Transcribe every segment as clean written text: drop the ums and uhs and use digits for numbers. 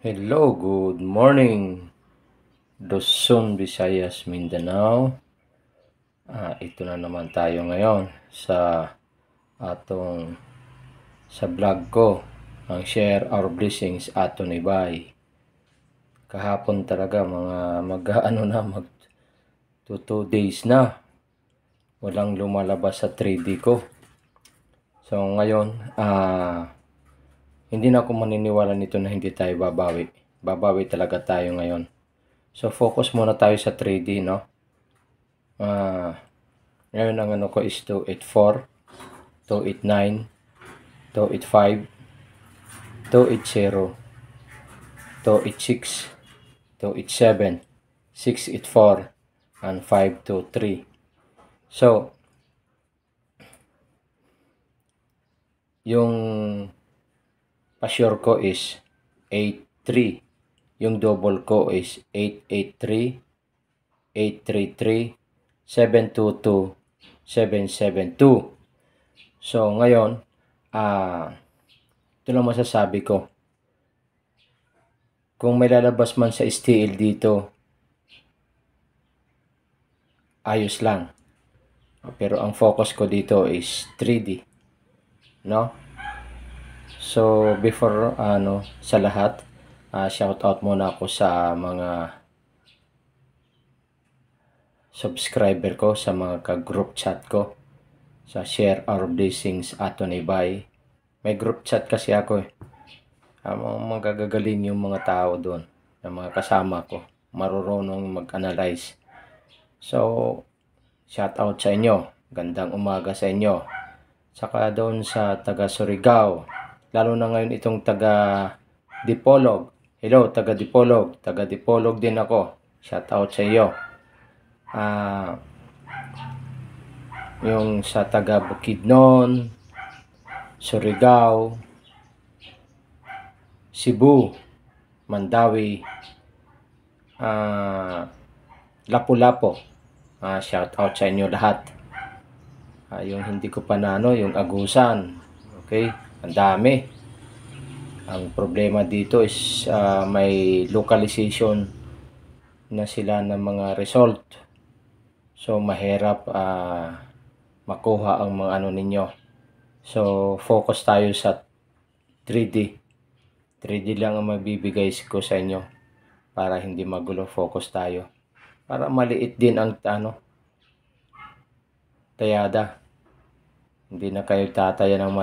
Hello, good morning, Luzon, Visayas, Mindanao. Ito na naman tayo ngayon sa vlog ko, ang share our blessings ato ni Bay. Kahapon talaga mag 2 days na walang lumalabas sa 3D ko. So ngayon, hindi na ako maniniwala nito na hindi tayo babawi. Babawi talaga tayo ngayon. So focus muna tayo sa 3D, no? Ngayon ang ano ko is 284, 289, 285, 280, 286, 287, 684, and 523. So, yung pa-sure ko is 83. Yung double ko is 883, 833, 722, 772. So, ngayon, ito lang masasabi ko. Kung may lalabas man sa STL dito, ayos lang. Pero ang focus ko dito is 3D. No? So, before sa lahat, shout out muna ako sa mga subscriber ko, sa mga ka-group chat ko, sa Share Our Blessings ato ni Bay. May group chat kasi ako eh. Magagagaling yung mga tao doon, yung mga kasama ko, marunong mag-analyze. So, shout out sa inyo. Gandang umaga sa inyo. Saka doon sa taga Surigao, lalo na ngayon itong taga Dipolog. Hello, taga Dipolog. Taga Dipolog din ako. Shout out sa iyo. Yung sa taga Bukidnon, Surigao, Cebu, Mandawi, Lapu-Lapu. Shout out sa inyo lahat. Yung hindi ko pa yung Agusan. Okay? Ang dami. Ang problema dito is may localization na sila ng mga result. So mahirap makuha ang mga ninyo. So focus tayo sa 3D. 3D lang ang mabibigay ko sa inyo para hindi magulo. Focus tayo. Para maliit din ang tayada. Hindi na kayo tataya ng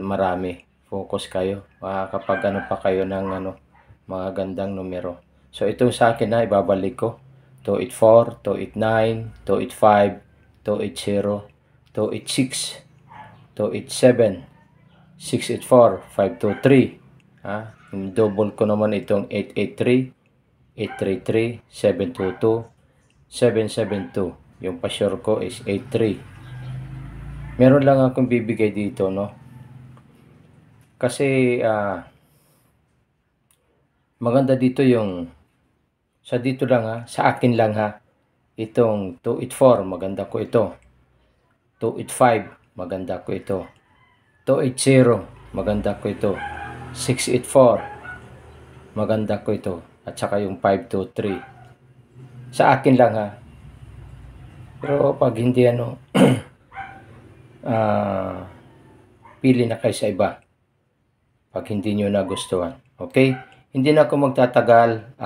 marami. Focus kayo. Kapag pa kayo ng mga gandang numero. So ito sa akin na ibabalik ko. 284, 289, 285, 280, 286, 287, 684, 523. Yung double ko naman itong 883, 833, 722, 772. Yung pa-sure ko is 83. Meron lang akong bibigay dito, no? Kasi maganda dito yung sa dito lang sa akin lang itong 284, maganda ko ito. 285, maganda ko ito. 280, maganda ko ito. 684, maganda ko ito. At saka yung 523. Sa akin lang Pero pag hindi pili na kayo sa iba. Pag hindi nyo nagustuhan. Okay? Hindi na ako magtatagal.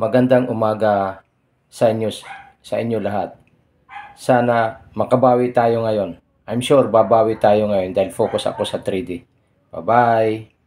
Magandang umaga sa inyo lahat. Sana makabawi tayo ngayon. I'm sure babawi tayo ngayon dahil focus ako sa 3D. Bye-bye!